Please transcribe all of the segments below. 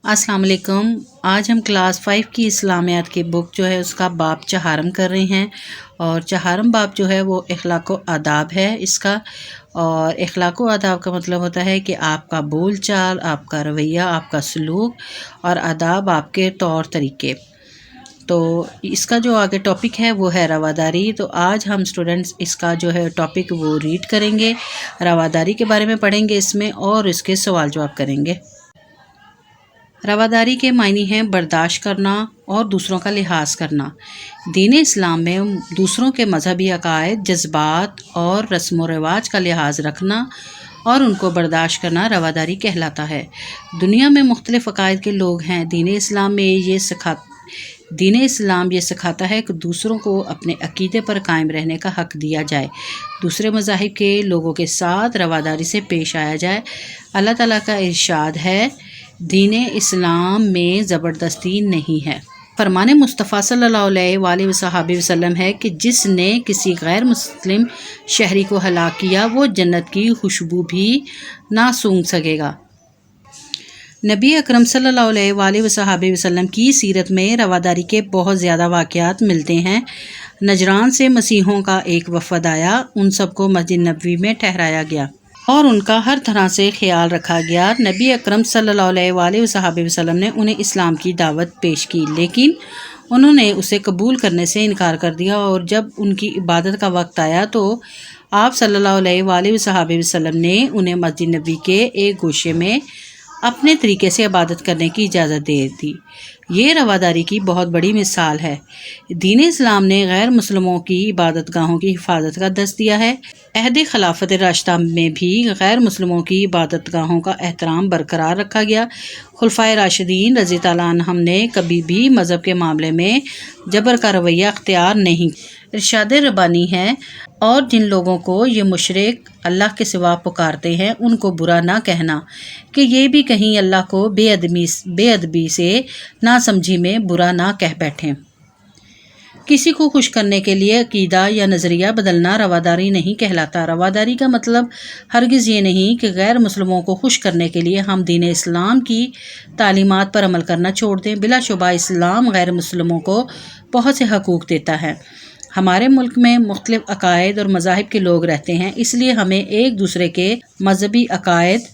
अस्सलाम वालेकुम। आज हम क्लास 5 की इस्लामियात की बुक जो है उसका बाब चहारम कर रहे हैं। और चहारम बाब जो है वो इखलाक व आदाब है इसका। और इखलाक व आदाब का मतलब होता है कि आपका बोल चाल, आपका रवैया, आपका सलूक, और आदाब आपके तौर तरीके। तो इसका जो आगे टॉपिक है वो है रवादारी। तो आज हम स्टूडेंट्स इसका जो है टॉपिक वो रीड करेंगे, रवादारी के बारे में पढ़ेंगे इसमें और इसके सवाल जवाब करेंगे। रवादारी के मायने हैं बर्दाश्त करना और दूसरों का लिहाज करना। दीन इस्लाम में दूसरों के मजहबी अकायद, जज्बात और रस्म व रिवाज का लिहाज रखना और उनको बर्दाश्त करना रवादारी कहलाता है। दुनिया में मुख्तलिफ़ अकायद के लोग हैं। दीन इस्लाम ये सिखाता है कि दूसरों को अपने अकीदे पर कायम रहने का हक़ दिया जाए, दूसरे मज़ाहिब के लोगों के साथ रवादारी से पेश आया जाए। अल्लाह ताला का इरशाद है, दीन इस्लाम में ज़बरदस्ती नहीं है। फरमाने मुस्तफ़ा सल्लल्लाहु अलैहि वसल्लम है कि जिसने किसी गैर मुस्लिम शहरी को हलाक किया वो जन्नत की खुशबू भी ना सूंघ सकेगा। नबी अकरम सल्लल्लाहु अलैहि वसल्लम की सीरत में रवादारी के बहुत ज़्यादा वाक़यात मिलते हैं। नजरान से मसीहों का एक वफ़द आया, उन सबको मस्जिद नबवी में ठहराया गया और उनका हर तरह से ख्याल रखा गया। नबी अकरम सल्लल्लाहु अलैहि वसल्लम ने उन्हें इस्लाम की दावत पेश की, लेकिन उन्होंने उसे कबूल करने से इनकार कर दिया। और जब उनकी इबादत का वक्त आया तो आप सल्लल्लाहु अलैहि वसल्लम ने उन्हें मस्जिद नबी के एक गोशे में अपने तरीके से इबादत करने की इजाज़त दे दी। ये रवादारी की बहुत बड़ी मिसाल है। दीन इस्लाम ने गैर मुस्लिमों की इबादत गाहों की हिफाजत का दस दिया है। अहद खिलाफत राशिदा में भी गैर मुस्लिमों की इबादत गाहों का एहतराम बरकरार रखा गया। खुलफाए राशिदीन रज़ी ताला अन्हुम ने कभी भी मज़हब के मामले में जबर का रवैया अख्तियार नहीं। इरशाद रब्बानी है, और जिन लोगों को ये मुशरिक अल्लाह के सिवा पुकारते हैं उनको बुरा ना कहना कि ये भी कहीं अल्लाह को बेअदबी से नासमझी में बुरा ना कह बैठें। किसी को खुश करने के लिए अकीदा या नज़रिया बदलना रवादारी नहीं कहलाता। रवादारी का मतलब हरगिज़ ये नहीं कि गैर मुस्लिमों को खुश करने के लिए हम दीन इस्लाम की तालीमात पर अमल करना छोड़ दें। बिलाशुबा इस्लाम गैर मुस्लिमों को बहुत से हकूक़ देता है। हमारे मुल्क में मुख्तलिफ़ अकायद और मज़ाहिब के लोग रहते हैं, इसलिए हमें एक दूसरे के मजहबी अकायद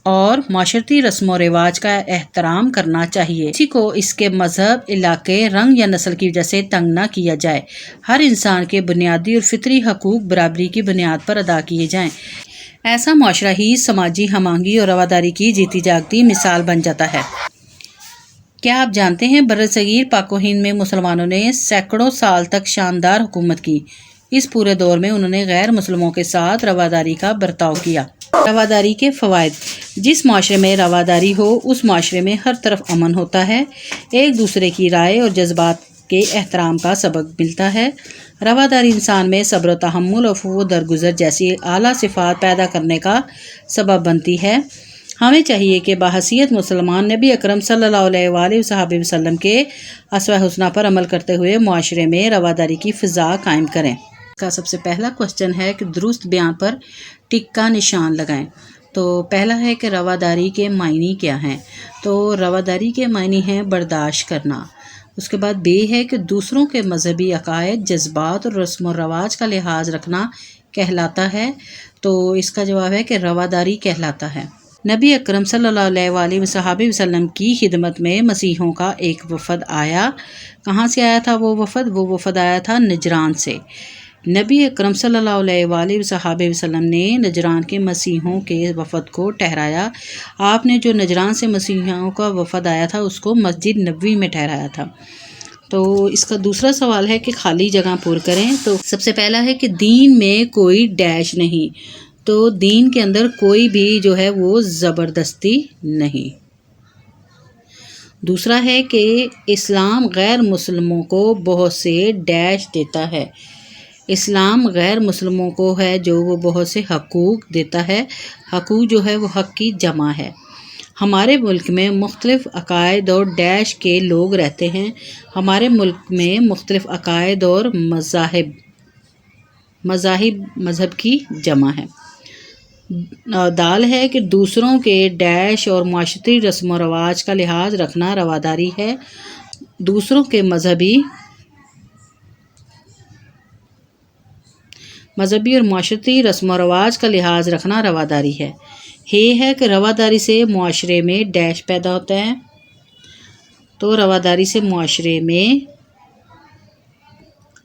और माशरती रस्म व रिवाज का एहतराम करना चाहिए। किसी को इसके मज़हब, इलाके, रंग या नस्ल की वजह से तंग ना किया जाए। हर इंसान के बुनियादी और फितरी हकूक़ बराबरी की बुनियाद पर अदा किए जाएँ। ऐसा माशरा ही समाजी हमआहंगी और रवादारी की जीती जागती मिसाल बन जाता है। क्या आप जानते हैं बरसगीर पाक व हिंद में मुसलमानों ने सैकड़ों साल तक शानदार हुकूमत की। इस पूरे दौर में उन्होंने गैर मुस्लिमों के साथ रवादारी का बर्ताव किया। रवादारी के फ़वाइद। जिस माशरे में रवादारी हो उस माशरे में हर तरफ अमन होता है, एक दूसरे की राय और जज्बात के एहतराम का सबक मिलता है। रवादारी इंसान में सब्र व तहम्मुल और दरगुजर जैसी आला सिफ़ात पैदा करने का सबब बनती है। हमें चाहिए कि बाहसियत मुसलमान नबी अकरम सल्लल्लाहु अलैहि वसल्लम के अस्वा हुस्ना पर अमल करते हुए मुआशरे में रवादारी की फ़िज़ा कायम करें। का सबसे पहला क्वेश्चन है कि दुरुस्त बयान पर टिक का निशान लगाएं। तो पहला है कि रवादारी के मायने क्या हैं। तो रवादारी के मायने हैं बर्दाश्त करना। उसके बाद बे है कि दूसरों के मजहबी अकायद, जज्बात और रस्म व रवाज का लिहाज रखना कहलाता है। तो इसका जवाब है कि रवादारी कहलाता है। नबी अकरम सल्लल्लाहु अलैहि वसल्लम की खिदमत में मसीहों का एक वफ़द आया। कहाँ से आया था वो वफ़द आया था नजरान से। नबी अकरम सल्लल्लाहु अलैहि वसल्लम ने नजरान के मसीहों के वफ़द को ठहराया। आपने जो नजरान से मसीहों का वफ़द आया था उसको मस्जिद नबवी में ठहराया था। तो इसका दूसरा सवाल है कि खाली जगह पुर करें। तो सबसे पहला है कि दीन में कोई डैश नहीं। तो दीन के अंदर कोई भी जो है वो ज़बरदस्ती नहीं। दूसरा है कि इस्लाम गैर मुस्लिमों को बहुत से डैश देता है। इस्लाम गैर मुस्लिमों को है जो वो बहुत से हकूक़ देता है। हकूक़ जो है वो हक़ की जमा है। हमारे मुल्क में मुख्तलिफ़ अकायद और डैश के लोग रहते हैं। हमारे मुल्क में मुख्तलिफ़ अकायद और मज़ाहिब की जमा है। دال ہے کہ دوسروں کے ڈیش اور معاشرتی رسم و رواج کا لحاظ رکھنا رواداری ہے، دوسروں کے مذہبی اور معاشرتی رسم و رواج کا لحاظ رکھنا رواداری ہے۔ یہ ہے کہ رواداری سے معاشرے میں ڈیش پیدا ہوتا ہے، تو رواداری سے معاشرے میں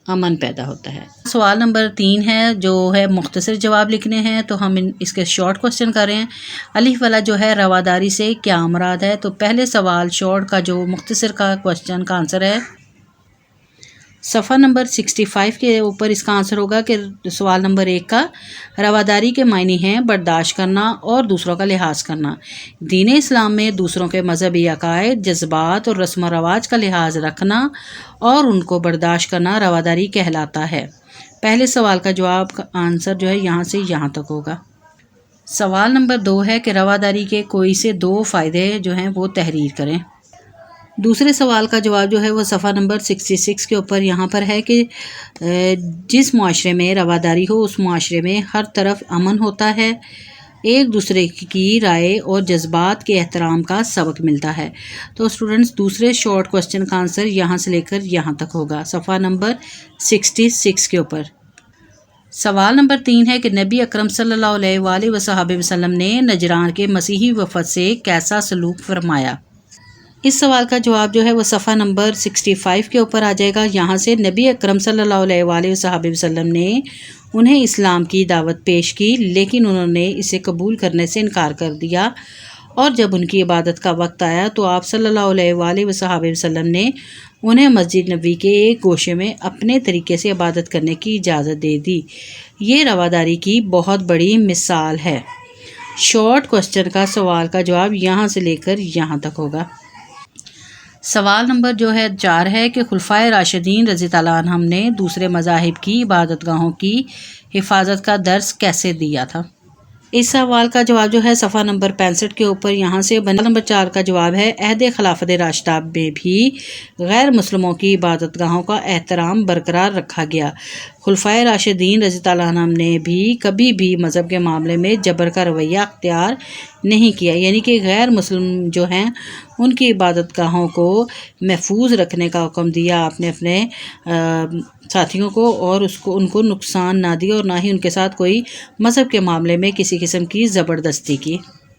امن پیدا ہوتا ہے۔ سوال نمبر 3 ہے جو ہے مختصر جواب لکھنے ہیں، تو ہم اس کے شارٹ کوسچن کر رہے ہیں۔ الف والا جو ہے رواداری سے کیا مراد ہے، تو پہلے سوال شارٹ کا جو مختصر کا کوسچن کا آنسر ہے صفحہ نمبر 65 کے اوپر اس کا آنسر ہوگا کہ سوال نمبر 1 کا رواداری کے معنی ہیں برداشت کرنا اور دوسروں کا لحاظ کرنا۔ دین اسلام میں دوسروں کے مذہبی عقائد، جذبات اور رسم و رواج کا لحاظ رکھنا اور ان کو برداشت کرنا رواداری کہلاتا ہے۔ پہلے سوال کا جواب کا آنسر جو ہے یہاں سے یہاں تک ہوگا۔ سوال نمبر 2 ہے کہ رواداری کے کوئی سے 2 فائدے جو ہیں وہ تحریر کریں۔ دوسرے سوال کا جواب جو ہے وہ صفحہ نمبر 66 کے اوپر یہاں پر ہے کہ جس معاشرے میں رواداری ہو اس معاشرے میں ہر طرف امن ہوتا ہے، ایک دوسرے کی رائے اور جذبات کے احترام کا سبق ملتا ہے۔ تو اسٹوڈنٹس دوسرے شارٹ کوسچن کا آنسر یہاں سے لے کر یہاں تک ہوگا، صفحہ نمبر 66 کے اوپر۔ سوال نمبر 3 ہے کہ نبی اکرم صلی اللہ علیہ وآلہ وصحبہ وسلم نے نجران کے مسیحی وفد سے کیسا سلوک فرمایا؟ اس سوال کا جواب جو ہے وہ صفحہ نمبر 65 کے اوپر آ جائے گا۔ یہاں سے نبی اکرم صلی اللہ علیہ وآلہ وصحبہ وسلم نے انہیں اسلام کی دعوت پیش کی، لیکن انہوں نے اسے قبول کرنے سے انکار کر دیا، اور جب ان کی عبادت کا وقت آیا تو آپ صلی اللہ علیہ وآلہ وصحبہ وسلم نے انہیں مسجد نبوی کے ایک گوشے میں اپنے طریقے سے عبادت کرنے کی اجازت دے دی۔ یہ رواداری کی بہت بڑی مثال ہے۔ شارٹ کوسچن کا سوال کا جواب یہاں سے لے کر یہاں تک ہوگا۔ سوال نمبر جو ہے 4 ہے کہ خلفائے راشدین رضی اللہ عنہم نے دوسرے مذاہب کی عبادت گاہوں کی حفاظت کا درس کیسے دیا تھا؟ اس سوال کا جواب جو ہے صفحہ نمبر 65 کے اوپر یہاں سے نمبر 4 کا جواب ہے عہد خلافت راشدہ میں بھی غیر مسلموں کی عبادت گاہوں کا احترام برقرار رکھا گیا۔ خلفائے راشدین رضی اللہ عنہم نے بھی کبھی بھی مذہب کے معاملے میں جبر کا رویہ اختیار نہیں کیا، یعنی کہ غیر مسلم جو ہیں ان کی عبادت گاہوں کو محفوظ رکھنے کا حکم دیا آپ نے اپنے ساتھیوں کو، اور ان کو نقصان نہ دیا، اور نہ ہی ان کے ساتھ کوئی مذہب کے معاملے میں کسی قسم کی زبردستی کی۔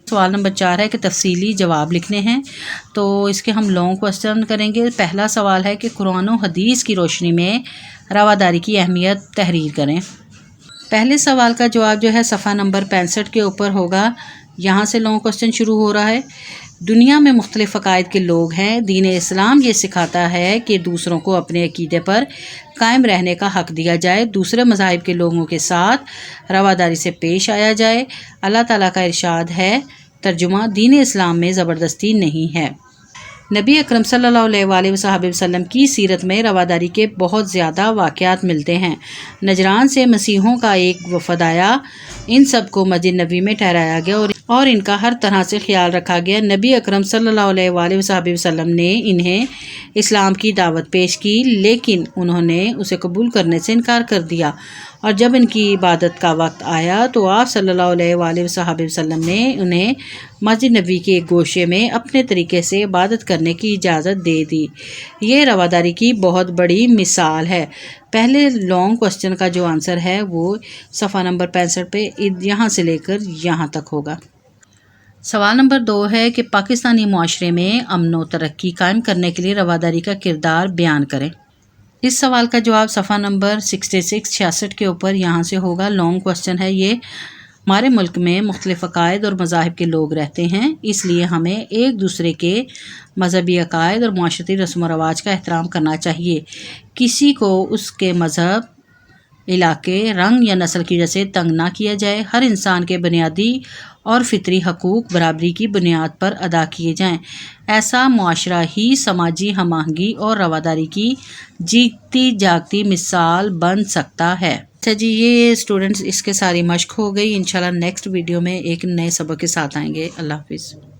سوال نمبر 4 ہے کہ تفصیلی جواب لکھنے ہیں، تو اس کے ہم لانگ کوسچن کریں گے۔ پہلا سوال ہے کہ قرآن و حدیث کی روشنی میں رواداری کی اہمیت تحریر کریں۔ پہلے سوال کا جواب جو ہے صفحہ نمبر 65 کے اوپر ہوگا، یہاں سے لانگ کوسچن شروع ہو رہا ہے۔ دنیا میں مختلف عقائد کے لوگ ہیں، دین اسلام یہ سکھاتا ہے کہ دوسروں کو اپنے عقیدے پر قائم رہنے کا حق دیا جائے، دوسرے مذاہب کے لوگوں کے ساتھ رواداری سے پیش آیا جائے۔ اللہ تعالیٰ کا ارشاد ہے، ترجمہ: دین اسلام میں زبردستی نہیں ہے۔ نبی اکرم صلی اللہ علیہ وآلہ وصحبہ وسلم کی سیرت میں رواداری کے بہت زیادہ واقعات ملتے ہیں۔ نجران سے مسیحیوں کا ایک وفد آیا، ان سب کو مسجد نبوی میں ٹھہرایا گیا اور ان کا ہر طرح سے خیال رکھا گیا۔ نبی اکرم صلی اللہ علیہ وآلہ وصحبہ وسلم نے انہیں اسلام کی دعوت پیش کی، لیکن انہوں نے اسے قبول کرنے سے انکار کر دیا، اور جب ان کی عبادت کا وقت آیا تو آپ صلی اللہ علیہ وآلہ وصحبہ وسلم نے انہیں مسجد نبوی کے ایک گوشے میں اپنے طریقے سے عبادت کرنے کی اجازت دے دی۔ یہ رواداری کی بہت بڑی مثال ہے۔ پہلے لانگ کوسچن کا جو آنسر ہے وہ صفحہ نمبر 65 پہ یہاں سے لے کر یہاں تک ہوگا۔ سوال نمبر 2 ہے کہ پاکستانی معاشرے میں امن و ترقی قائم کرنے کے لیے رواداری کا کردار بیان کریں۔ اس سوال کا جواب صفحہ نمبر 66 کے اوپر یہاں سے ہوگا۔ لانگ کوسچن ہے یہ۔ ہمارے ملک میں مختلف عقائد اور مذاہب کے لوگ رہتے ہیں، اس لیے ہمیں ایک دوسرے کے مذہبی عقائد اور معاشرتی رسم و رواج کا احترام کرنا چاہیے۔ کسی کو اس کے مذہب، علاقے، رنگ یا نسل کی وجہ سے تنگ نہ کیا جائے۔ ہر انسان کے بنیادی اور فطری حقوق برابری کی بنیاد پر ادا کیے جائیں۔ ایسا معاشرہ ہی سماجی ہم آہنگی اور رواداری کی جیتی جاگتی مثال بن سکتا ہے۔ اچھا جی، یہ اسٹوڈنٹس اس کے ساری مشق ہو گئی۔ انشاءاللہ نیکسٹ ویڈیو میں ایک نئے سبق کے ساتھ آئیں گے۔ اللہ حافظ۔